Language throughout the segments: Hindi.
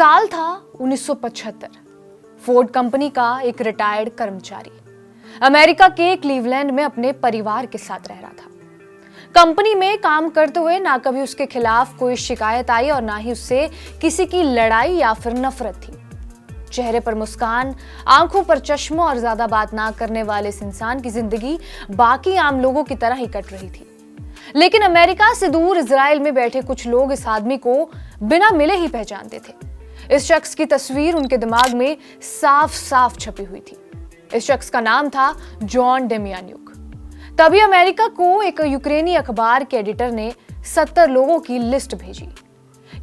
साल था 1975। फोर्ड कंपनी का एक रिटायर्ड कर्मचारी अमेरिका के क्लीवलैंड में अपने परिवार के साथ रह रहा था। कंपनी में काम करते हुए ना कभी उसके खिलाफ कोई शिकायत आई और ना ही उससे किसी की लड़ाई या फिर नफरत थी। चेहरे पर मुस्कान, आंखों पर चश्मा और ज्यादा बात ना करने वाले इस इंसान की जिंदगी बाकी आम लोगों की तरह ही कट रही थी। लेकिन अमेरिका से दूर इजराइल में बैठे कुछ लोग इस आदमी को बिना मिले ही पहचानते थे। इस शख्स की तस्वीर उनके दिमाग में साफ साफ छपी हुई थी। इस शख्स का नाम था जॉन डेमियान्युक। तभी अमेरिका को एक यूक्रेनी अखबार के एडिटर ने 70 लोगों की लिस्ट भेजी।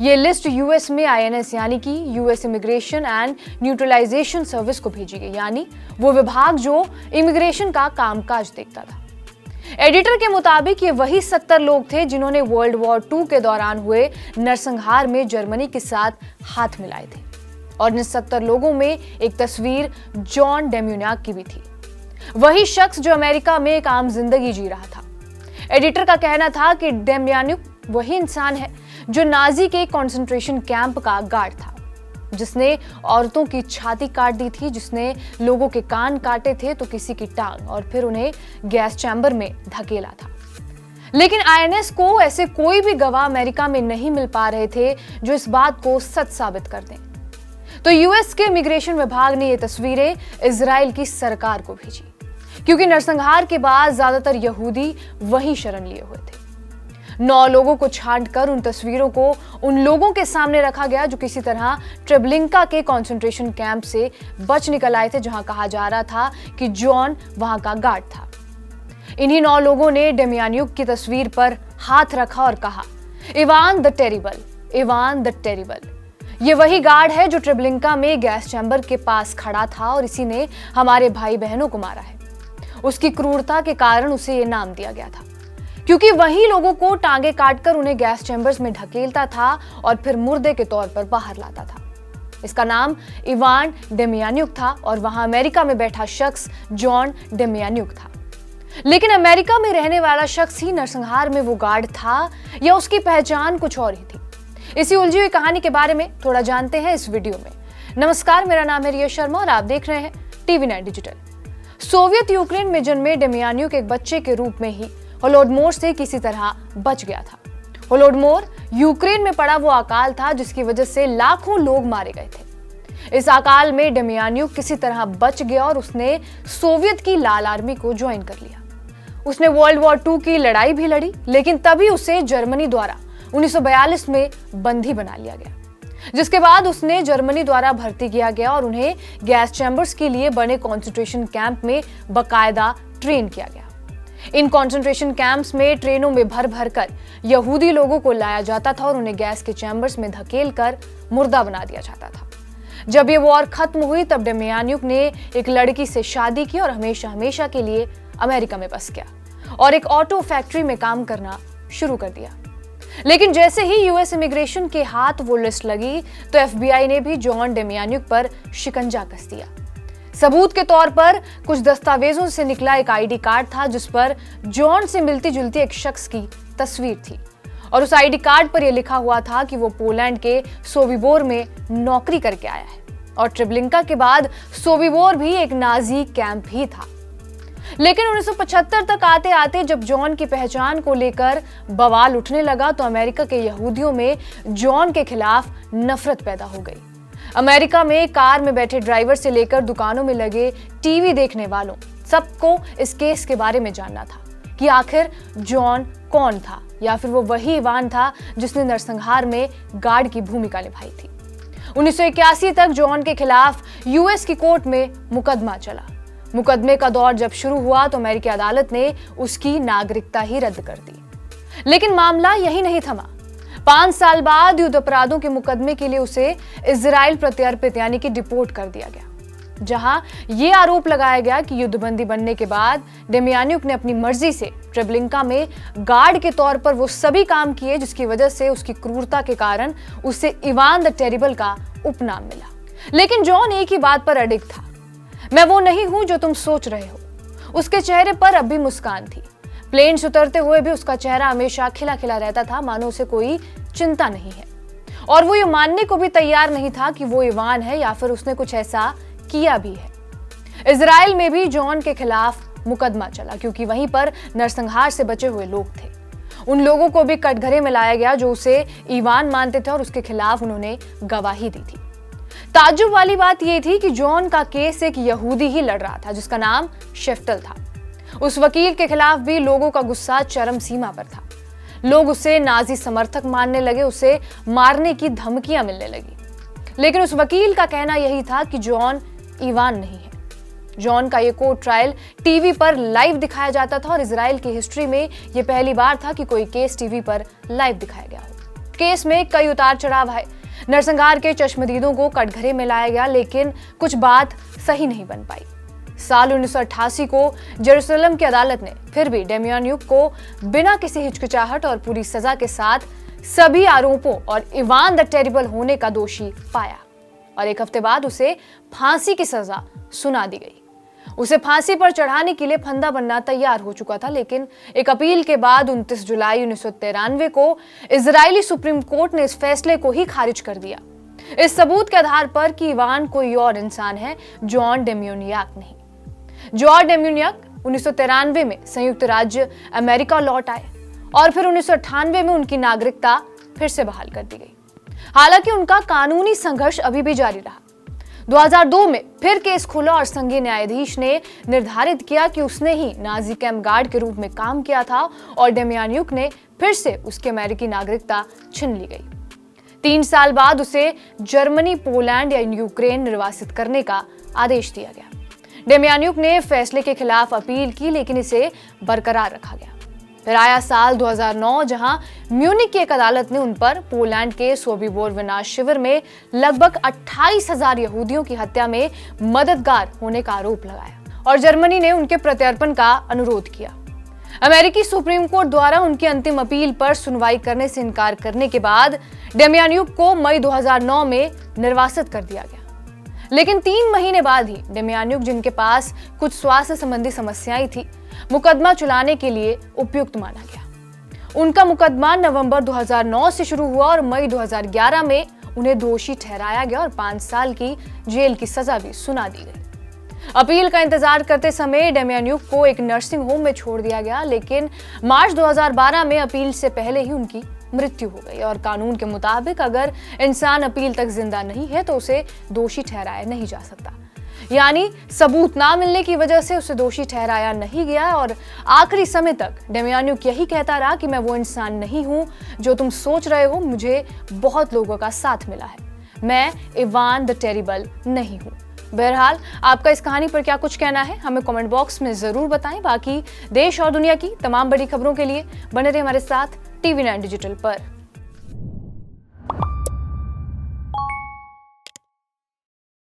ये लिस्ट यूएस में आईएनएस यानी कि US Immigration and Naturalization Service को भेजी गई, यानी वो विभाग जो इमिग्रेशन का कामकाज देखता था। एडिटर के मुताबिक ये वही 70 लोग थे जिन्होंने वर्ल्ड वॉर 2 के दौरान हुए नरसंहार में जर्मनी के साथ हाथ मिलाए थे। और इन 70 लोगों में एक तस्वीर जॉन डेमियान्युक की भी थी, वही शख्स जो अमेरिका में एक आम जिंदगी जी रहा था। एडिटर का कहना था कि डेमियान्युक वही इंसान है जो नाजी के कंसंट्रेशन कैंप का गार्ड था, जिसने औरतों की छाती काट दी थी, जिसने लोगों के कान काटे थे तो किसी की टांग, और फिर उन्हें गैस चैम्बर में धकेला था। लेकिन आईएनएस को ऐसे कोई भी गवाह अमेरिका में नहीं मिल पा रहे थे जो इस बात को सच साबित कर दें। तो यूएस के इमिग्रेशन विभाग ने ये तस्वीरें इजराइल की सरकार को भेजी, क्योंकि नरसंहार के बाद ज्यादातर यहूदी वहीं शरण लिए हुए थे। 9 लोगों को छांटकर उन तस्वीरों को उन लोगों के सामने रखा गया जो किसी तरह ट्रेबलिंका के कंसंट्रेशन कैंप से बच निकल आए थे, जहां कहा जा रहा था कि जॉन वहां का गार्ड था। इन्हीं 9 लोगों ने डेमियान्युक की तस्वीर पर हाथ रखा और कहा, Ivan the terrible, Ivan the terrible. ये वही गार्ड है जो ट्रेबलिंका में गैस चैम्बर के पास खड़ा था और इसी ने हमारे भाई बहनों को मारा है। उसकी क्रूरता के कारण उसे ये नाम दिया गया था, क्योंकि वही लोगों को टांगे काटकर उन्हें गैस चैम्बर्स में ढकेलता था और फिर मुर्दे के तौर पर बाहर लाता था। इसका नाम इवान डेमियान्युक था और वहां अमेरिका में बैठा शख्स जॉन डेमियान्युक था। लेकिन अमेरिका में रहने वाला शख्स ही नरसंहार में वो गार्ड था या उसकी पहचान कुछ और ही थी? इसी उलझी हुई कहानी के बारे में थोड़ा जानते हैं इस वीडियो में। नमस्कार, मेरा नाम है रिया शर्मा और आप देख रहे हैं टीवी9 डिजिटल। सोवियत यूक्रेन में जन्मे डेमियान्युक एक बच्चे के रूप में ही होलोडोमोर से किसी तरह बच गया था। होलोडोमोर यूक्रेन में पड़ा वो अकाल था जिसकी वजह से लाखों लोग मारे गए थे। इस अकाल में डेमियान्युक किसी तरह बच गया और उसने सोवियत की लाल आर्मी को ज्वाइन कर लिया। उसने वर्ल्ड वॉर 2 की लड़ाई भी लड़ी, लेकिन तभी उसे जर्मनी द्वारा 1942 में बंदी बना लिया गया, जिसके बाद उसने जर्मनी द्वारा भर्ती किया गया और उन्हें गैस चैम्बर्स के लिए बने कंसंट्रेशन कैंप में बकायदा ट्रेन किया गया। इन कंसंट्रेशन कैंप्स में ट्रेनों में भर भर कर यहूदी लोगों को लाया जाता था और उन्हें गैस के चैम्बर्स में धकेल कर मुर्दा बना दिया जाता था। जब ये वॉर खत्म हुई तब डेमियान्युक ने एक लड़की से शादी की और हमेशा हमेशा के लिए अमेरिका में बस गया और एक ऑटो फैक्ट्री में काम करना शुरू कर दिया। लेकिन जैसे ही यूएस इमिग्रेशन के हाथ वो लिस्ट लगी तो एफबीआई ने भी जॉन डेमियान्युक पर शिकंजा कस दिया। सबूत के तौर पर कुछ दस्तावेजों से निकला एक आईडी कार्ड था जिस पर जॉन से मिलती जुलती एक शख्स की तस्वीर थी और उस आईडी कार्ड पर यह लिखा हुआ था कि वो पोलैंड के सोबिबोर में नौकरी करके आया है और ट्रेबलिंका के बाद सोबिबोर भी एक नाजी कैंप ही था। लेकिन 1975 तक आते आते जब जॉन की पहचान को लेकर बवाल उठने लगा तो अमेरिका के यहूदियों में जॉन के खिलाफ नफरत पैदा हो गई। अमेरिका में कार में बैठे ड्राइवर से लेकर दुकानों में लगे टीवी देखने वालों सबको इस केस के बारे में जानना था कि आखिर जॉन कौन था, या फिर वो वही इवान था जिसने नरसंहार में गार्ड की भूमिका निभाई थी। 1981 तक जॉन के खिलाफ यूएस की कोर्ट में मुकदमा चला। मुकदमे का दौर जब शुरू हुआ तो अमेरिकी अदालत ने उसकी नागरिकता ही रद्द कर दी। लेकिन मामला यही नहीं थमा। 5 साल बाद युद्ध अपराधों के मुकदमे के लिए उसे इजराइल प्रत्यर्पित यानी कि डिपोर्ट कर दिया गया, जहां यह आरोप लगाया गया कि युद्धबंदी बनने के बाद डेमियान्युक ने अपनी मर्जी से ट्रेबलिंका में गार्ड के तौर पर वो सभी काम किए जिसकी वजह से उसकी क्रूरता के कारण उसे इवान द टेरिबल का उपनाम मिला। लेकिन जॉन एक ही बात पर अडिग था, मैं वो नहीं हूं जो तुम सोच रहे हो। उसके चेहरे पर अब भी मुस्कान थी। प्लेन से उतरते हुए भी उसका चेहरा हमेशा खिला खिला रहता था, मानो उसे कोई चिंता नहीं है। और वो ये मानने को भी तैयार नहीं था कि वो इवान है या फिर उसने कुछ ऐसा किया भी है। इजराइल में भी जॉन के खिलाफ मुकदमा चला क्योंकि वहीं पर नरसंहार से बचे हुए लोग थे। उन लोगों को भी कटघरे में लाया गया जो उसे इवान मानते थे और उसके खिलाफ उन्होंने गवाही दी थी। ताज्जुब वाली बात यह थी कि जॉन का केस एक यहूदी ही लड़ रहा था जिसका नाम शेफ्टल था। उस वकील के खिलाफ भी लोगों का गुस्सा चरम सीमा पर था। लोग उसे नाजी समर्थक मानने लगे, उसे मारने की धमकियां मिलने लगी। लेकिन उस वकील का कहना यही था कि जॉन इवान नहीं है। जॉन का ये कोर्ट ट्रायल टीवी पर लाइव दिखाया जाता था और इजराइल की हिस्ट्री में यह पहली बार था कि कोई केस टीवी पर लाइव दिखाया गया हो। केस में कई उतार चढ़ाव आए। नरसंहार के चश्मदीदों को कटघरे में लाया गया, लेकिन कुछ बात सही नहीं बन पाई। साल 1988 को जेरूसलम की अदालत ने फिर भी डेमियान्युक को बिना किसी हिचकिचाहट और पूरी सजा के साथ सभी आरोपों और इवान द टेरिबल होने का दोषी पाया और एक हफ्ते बाद उसे फांसी की सजा सुना दी गई। उसे फांसी पर चढ़ाने के लिए फंदा बनना तैयार हो चुका था, लेकिन एक अपील के बाद 29 जुलाई 1993 को इजरायली सुप्रीम कोर्ट ने इस फैसले को ही खारिज कर दिया, इस सबूत के आधार पर कि इवान कोई और इंसान है, जॉन डेमियोनियाक नहीं। जॉन डेमियोनियाक 1993 में संयुक्त राज्य अमेरिका लौट आए और फिर 1998 में उनकी नागरिकता फिर से बहाल कर दी गई। हालांकि उनका कानूनी संघर्ष अभी भी जारी रहा। 2002 में फिर केस खुला और संघीय न्यायाधीश ने निर्धारित किया कि उसने ही नाजी कैंप गार्ड के रूप में काम किया था और डेमियान्युक ने फिर से उसकी अमेरिकी नागरिकता छीन ली गई। 3 साल बाद उसे जर्मनी, पोलैंड या यूक्रेन निर्वासित करने का आदेश दिया गया। डेमियान्युक ने फैसले के खिलाफ अपील की, लेकिन इसे बरकरार रखा गया। फिर आया साल 2009 जहां म्यूनिक की एक अदालत ने उन पर पोलैंड के सोबिबोर विनाश शिविर में लगभग 28,000 यहूदियों की हत्या में मददगार होने का आरोप लगाया और जर्मनी ने उनके प्रत्यर्पण का अनुरोध किया। अमेरिकी सुप्रीम कोर्ट द्वारा उनकी अंतिम अपील पर सुनवाई करने से इनकार करने के बाद डेमियान्युक को मई 2009 में निर्वासित कर दिया गया। लेकिन 3 महीने बाद ही डेमियान्युक, जिनके पास कुछ स्वास्थ्य संबंधी समस्याएं थी, मुकदमा चलाने के लिए उपयुक्त माना गया। उनका मुकदमा नवंबर 2009 से शुरू हुआ और मई 2011 में उन्हें दोषी ठहराया गया और 5 साल की जेल की सजा भी सुना दी गई। अपील का इंतजार करते समय डेमियान्युक को एक नर्सिंग होम में छोड़ दिया गया, लेकिन मार्च 2012 में अपील से पहले ही उनकी मृत्यु हो गई और कानून के मुताबिक अगर इंसान अपील तक जिंदा नहीं है तो उसे दोषी ठहराया नहीं जा सकता। यानी सबूत ना मिलने की वजह से उसे दोषी ठहराया नहीं गया और आखिरी समय तक डेमियान्युक यही कहता रहा कि मैं वो इंसान नहीं हूं जो तुम सोच रहे हो, मुझे बहुत लोगों का साथ मिला है, मैं इवान द टेरिबल नहीं हूं। बहरहाल आपका इस कहानी पर क्या कुछ कहना है हमें कमेंट बॉक्स में जरूर बताएं। बाकी देश और दुनिया की तमाम बड़ी खबरों के लिए बने रहे हमारे साथ TV9 डिजिटल पर।